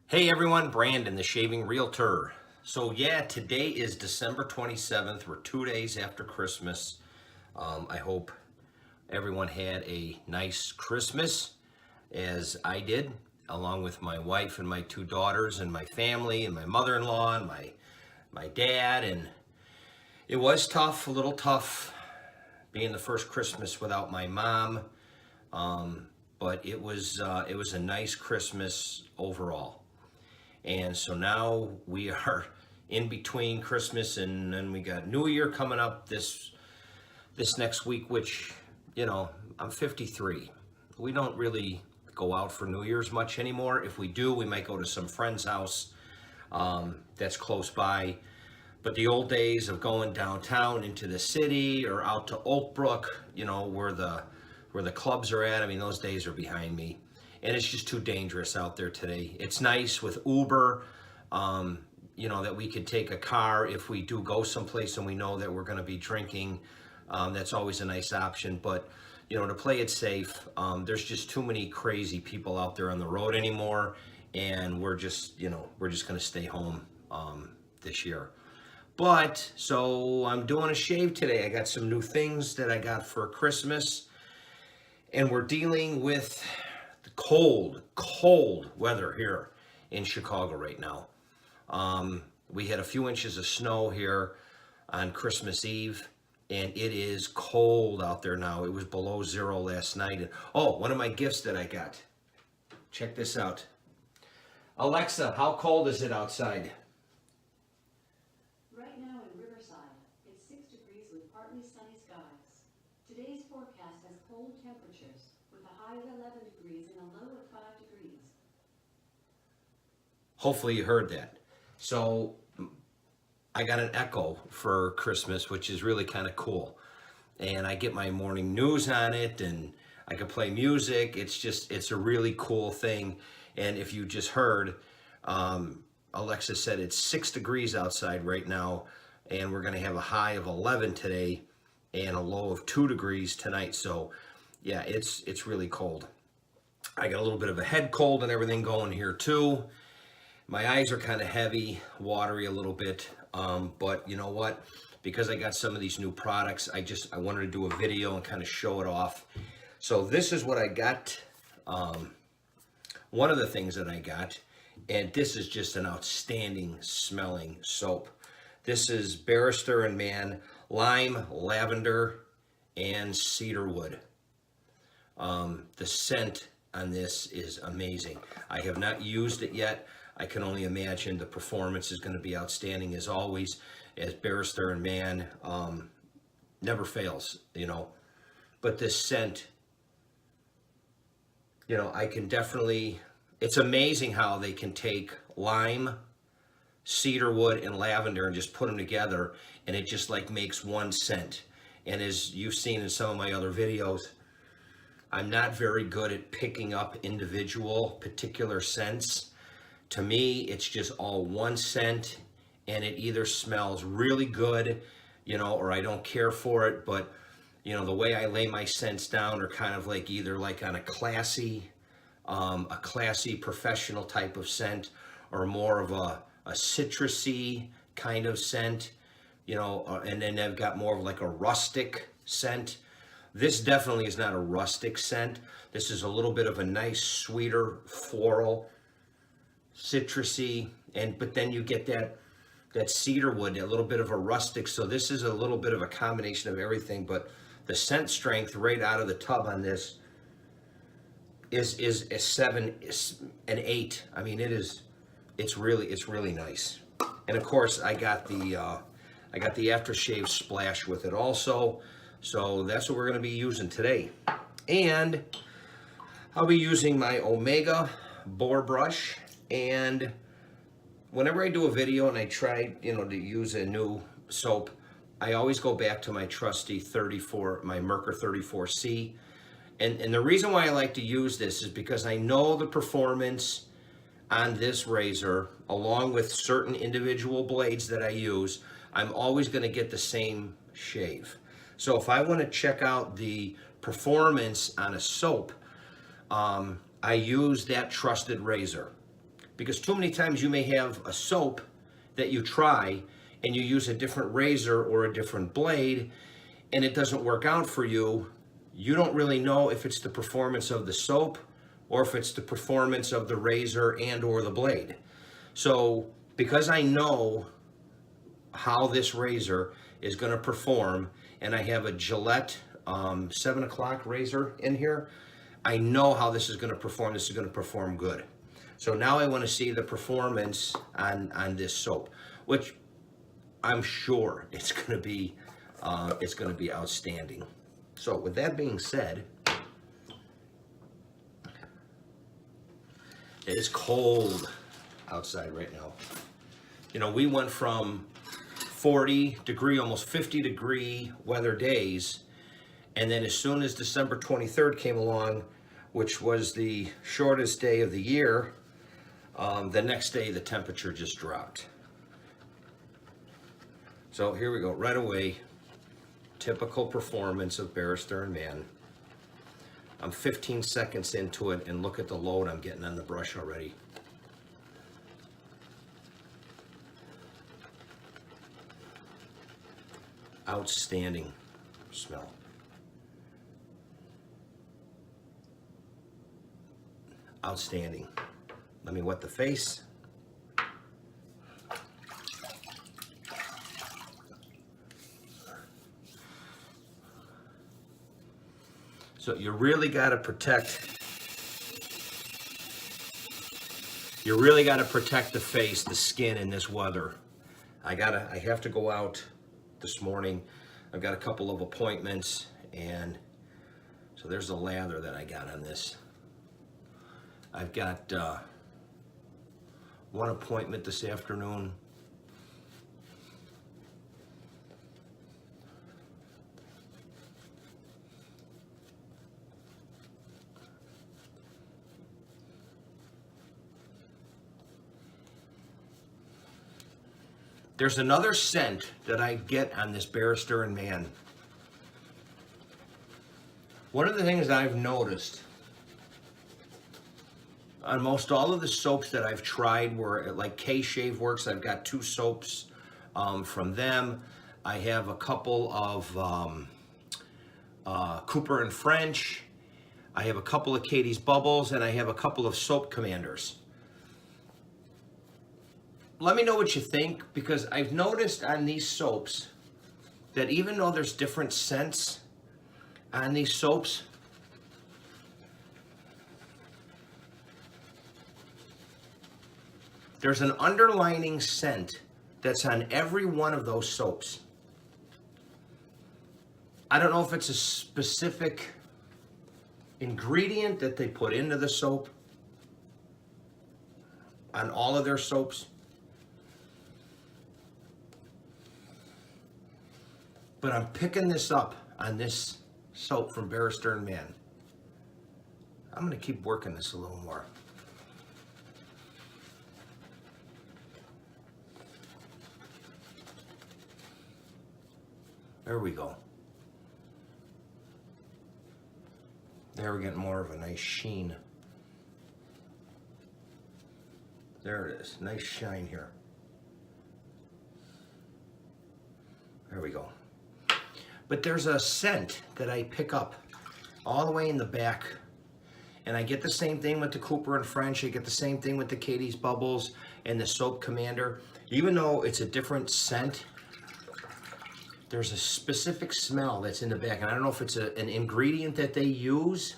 Hey everyone, Brandon, the Shaving Realtor. So yeah, today is December 27th. We're 2 days after Christmas. I hope everyone had a nice Christmas, as I did, along with my wife and my two daughters and my family and my mother-in-law and my dad. And it was tough, a little tough, being the first Christmas without my mom. But it was a nice Christmas overall. And so now we are in between Christmas and then we got New Year coming up this next week, which, I'm 53. We don't really go out for New Year's much anymore. If we do, we might go to some friend's house that's close by. But the old days of going downtown into the city or out to Oak Brook, where the clubs are at, I mean, those days are behind me. And it's just too dangerous out there today. It's nice with Uber, that we could take a car if we do go someplace and we know that we're going to be drinking. That's always a nice option. But, to play it safe, there's just too many crazy people out there on the road anymore. And we're just going to stay home this year. But, so I'm doing a shave today. I got some new things that I got for Christmas. And we're dealing with the cold weather here in Chicago right now. We had a few inches of snow here on Christmas Eve, and it is cold out there now. It was below zero last night. And one of my gifts that I got. Check this out. Alexa, how cold is it outside? Right now in Riverside, it's 6 degrees with partly sunny skies. Today's forecast has cold temperatures, with a high of 11 degrees and a low of 5 degrees. Hopefully you heard that. So I got an Echo for Christmas, which is really kind of cool. And I get my morning news on it and I can play music. It's a really cool thing. And if you just heard, Alexa said it's 6 degrees outside right now. And we're going to have a high of 11 today and a low of 2 degrees tonight. So yeah, it's really cold. I got a little bit of a head cold and everything going here too. My eyes are kind of heavy, watery a little bit, but you know what? Because I got some of these new products, I wanted to do a video and kind of show it off. So this is what I got. One of the things that I got, and this is just an outstanding smelling soap. This is Barrister and Mann Lime, Lavender, and Cedarwood. The scent on this is amazing. I have not used it yet. I can only imagine the performance is going to be outstanding as always, as Barrister and Mann never fails, But this scent, I can definitely, it's amazing how they can take lime, cedarwood, and lavender and just put them together, and it just like makes one scent. And as you've seen in some of my other videos, I'm not very good at picking up individual particular scents. To me, it's just all one scent, and it either smells really good, or I don't care for it. But, the way I lay my scents down are kind of like either like on a classy professional type of scent, or more of a citrusy kind of scent, and then I've got more of like a rustic scent. This definitely is not a rustic scent. This is a little bit of a nice, sweeter, floral, citrusy, but then you get that cedarwood, a little bit of a rustic. So this is a little bit of a combination of everything, but the scent strength right out of the tub on this is a 7, an 8. I mean, it's really nice. And of course, I got the aftershave splash with it also. So that's what we're going to be using today. And I'll be using my Omega Boar brush. And whenever I do a video and I try, to use a new soap, I always go back to my trusty 34, my Merkur 34C. And the reason why I like to use this is because I know the performance on this razor, along with certain individual blades that I use, I'm always going to get the same shave. So if I want to check out the performance on a soap, I use that trusted razor. Because too many times you may have a soap that you try and you use a different razor or a different blade and it doesn't work out for you. You don't really know if it's the performance of the soap or if it's the performance of the razor and or the blade. So because I know how this razor is going to perform, and I have a Gillette 7 o'clock razor in here, I know how this is going to perform. This is going to perform good. So now I want to see the performance on this soap, which I'm sure it's going to be outstanding. So with that being said, it is cold outside right now. You know, we went from 40-degree, almost 50-degree weather days, and then as soon as December 23rd came along, which was the shortest day of the year, the next day the temperature just dropped. So here we go, right away, typical performance of Barrister and Mann. I'm 15 seconds into it, and look at the load I'm getting on the brush already. Outstanding smell. Outstanding. Let me wet the face. So you really got to protect. You really got to protect the face, the skin in this weather. I have to go out this morning. I've got a couple of appointments, and so there's the lather that I got on this. I've got one appointment this afternoon. There's another scent that I get on this Barrister and Mann. One of the things that I've noticed on most all of the soaps that I've tried, where like K-Shave works, I've got 2 soaps from them. I have a couple of Cooper and French. I have a couple of Katie's Bubbles, and I have a couple of Soap Commanders. Let me know what you think, because I've noticed on these soaps that even though there's different scents on these soaps, there's an underlining scent that's on every one of those soaps. I don't know if it's a specific ingredient that they put into the soap on all of their soaps, but I'm picking this up on this soap from Barrister and Mann. I'm going to keep working this a little more. There we go. There we're getting more of a nice sheen. There it is, nice shine here. There we go. But there's a scent that I pick up all the way in the back, and I get the same thing with the Cooper and French. I get the same thing with the Katie's Bubbles and the Soap Commander. Even though it's a different scent, there's a specific smell that's in the back, and I don't know if it's an ingredient that they use.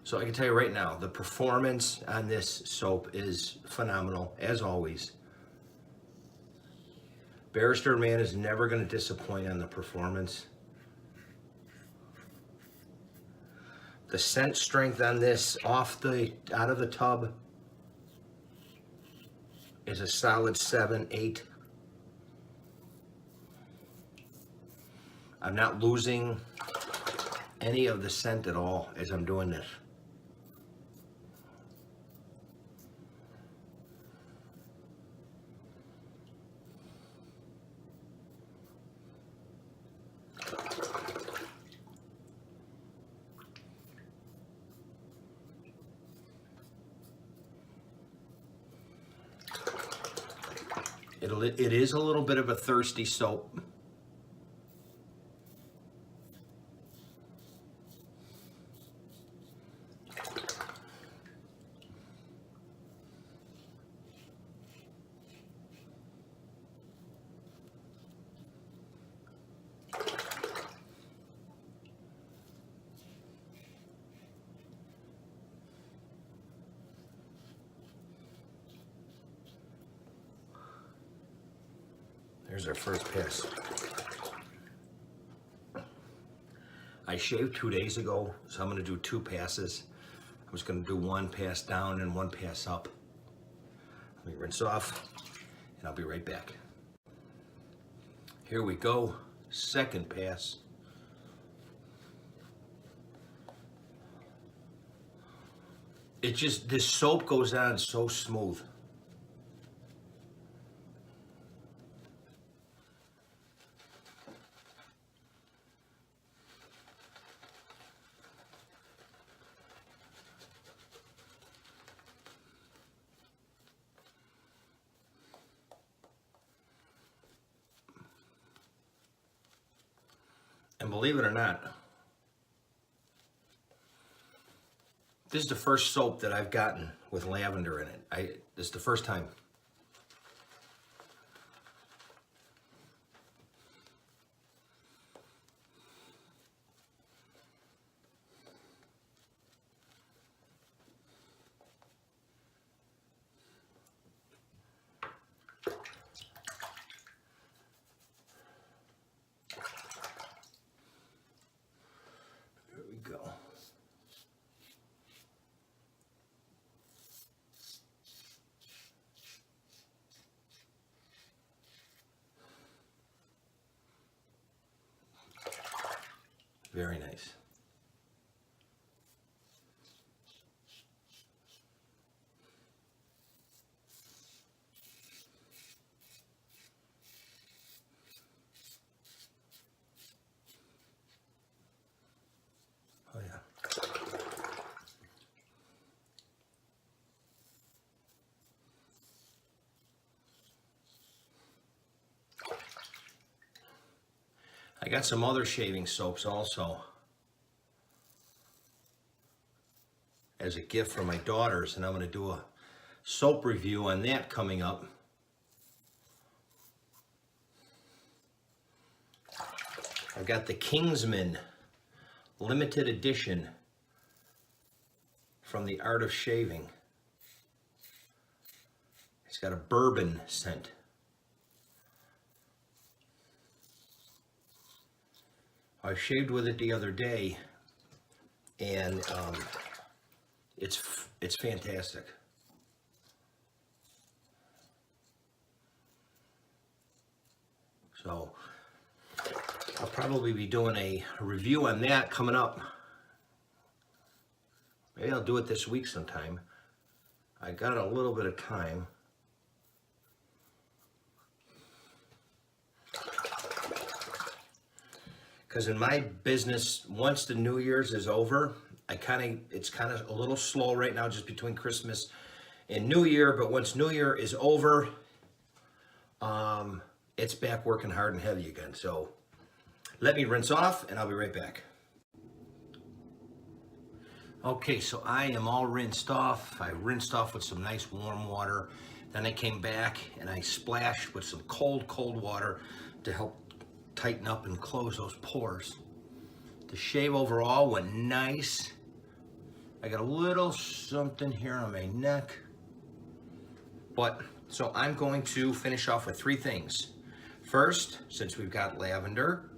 So I can tell you right now, the performance on this soap is phenomenal, as always. Barrister and Mann is never going to disappoint on the performance. The scent strength on this out of the tub is a solid 7, 8. I'm not losing any of the scent at all as I'm doing this. It is a little bit of a thirsty soap. There's our first pass. I shaved 2 days ago, so I'm going to do 2 passes. I was going to do 1 pass down and 1 pass up. Let me rinse off, and I'll be right back. Here we go, second pass. This soap goes on so smooth. And believe it or not, this is the first soap that I've gotten with lavender in it. This is the first time. There we go. Very nice. Oh yeah. I got some other shaving soaps also as a gift for my daughters, and I'm going to do a soap review on that coming up. I've got the Kingsman limited edition from the Art of Shaving. It's got a bourbon scent. I shaved with it the other day, and it's fantastic. So I'll probably be doing a review on that coming up. Maybe I'll do it this week sometime. I got a little bit of time. Because in my business, once the New Year's is over, it's kind of a little slow right now, just between Christmas and New Year. But once New Year is over, it's back working hard and heavy again. So let me rinse off, and I'll be right back. Okay, so I am all rinsed off. I rinsed off with some nice warm water. Then I came back and I splashed with some cold water to help tighten up and close those pores. The shave overall went nice. I got a little something here on my neck. So I'm going to finish off with 3 things. First, since we've got lavender,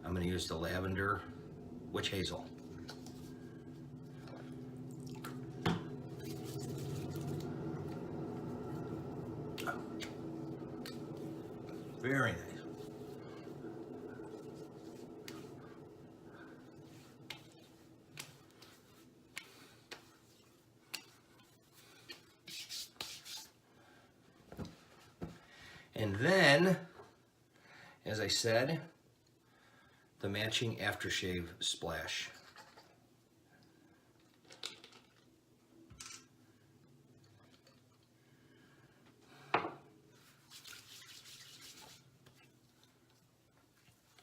I'm going to use the lavender witch hazel. Very nice. And then, as I said, the matching aftershave splash.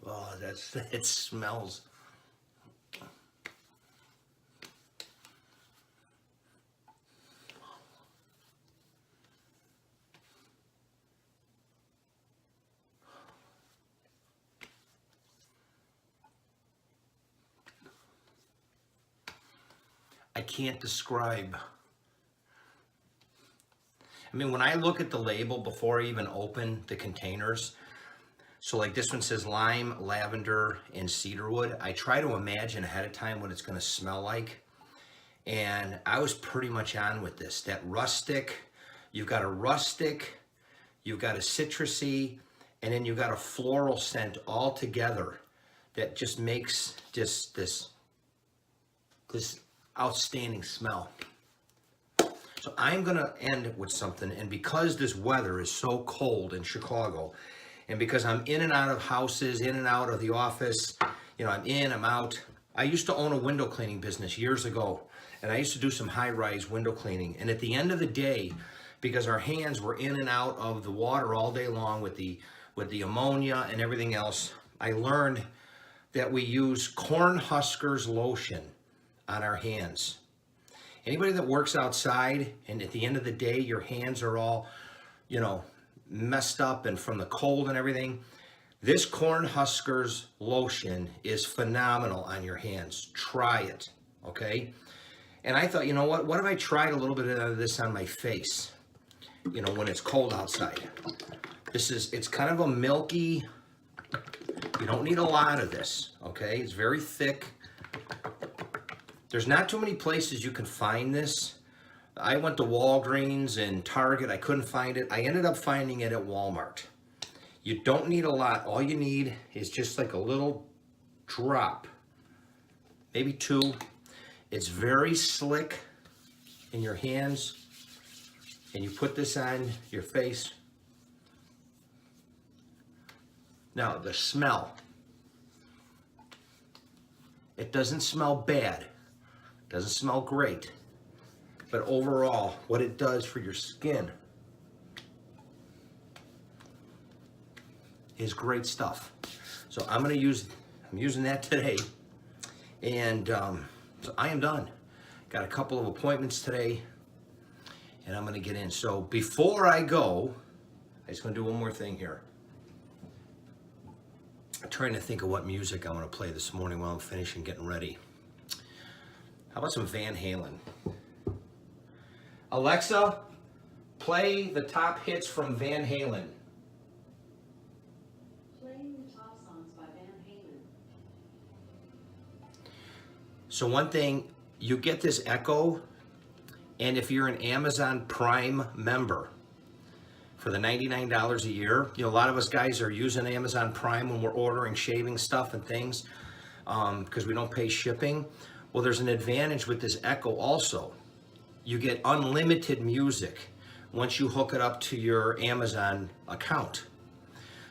Oh, it smells. I can't describe. I mean, when I look at the label before I even open the containers, so like this one says lime, lavender, and cedarwood. I try to imagine ahead of time what it's going to smell like. And I was pretty much on with this. That rustic, you've got a rustic, you've got a citrusy, and then you've got a floral scent all together that just makes just this outstanding smell. So I'm gonna end with something, and because this weather is so cold in Chicago, and because I'm in and out of houses, in and out of the office, you know, I'm in, I'm out. I used to own a window cleaning business years ago, and I used to do some high-rise window cleaning. And at the end of the day, because our hands were in and out of the water all day long with the ammonia and everything else, I learned that we use corn huskers lotion on our hands. Anybody that works outside and at the end of the day your hands are all, you know, messed up and from the cold and everything, this corn huskers lotion is phenomenal on your hands. Try it, okay? And I thought, you know what if I tried a little bit of this on my face, you know, when it's cold outside. It's kind of a milky, you don't need a lot of this, okay? It's very thick. There's not too many places you can find this. I went to Walgreens and Target. I couldn't find it. I ended up finding it at Walmart. You don't need a lot. All you need is just like a little drop, maybe two. It's very slick in your hands, and you put this on your face. Now, the smell. It doesn't smell bad. It doesn't smell great. But overall, what it does for your skin is great stuff. So I'm using that today. And so I am done. Got a couple of appointments today, and I'm gonna get in. So before I go, I'm just gonna do one more thing here. I'm trying to think of what music I want to play this morning while I'm finishing getting ready. How about some Van Halen? Alexa, play the top hits from Van Halen. Playing the top songs by Van Halen. So one thing, you get this echo, and if you're an Amazon Prime member, for the $99 a year, you know, a lot of us guys are using Amazon Prime when we're ordering shaving stuff and things, because we don't pay shipping. Well, there's an advantage with this Echo also. You get unlimited music once you hook it up to your Amazon account.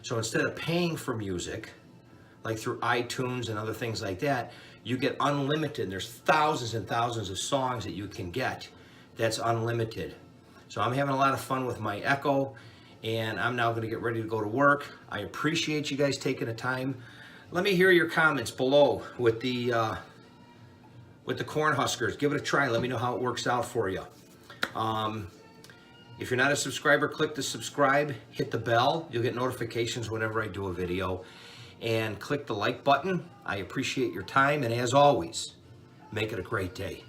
So instead of paying for music, like through iTunes and other things like that, you get unlimited. There's thousands and thousands of songs that you can get that's unlimited. So I'm having a lot of fun with my Echo, and I'm now going to get ready to go to work. I appreciate you guys taking the time. Let me hear your comments below with the corn huskers. Give it a try. Let me know how it works out for you. If you're not a subscriber, click the subscribe, hit the bell. You'll get notifications whenever I do a video. And click the like button. I appreciate your time, and as always, make it a great day.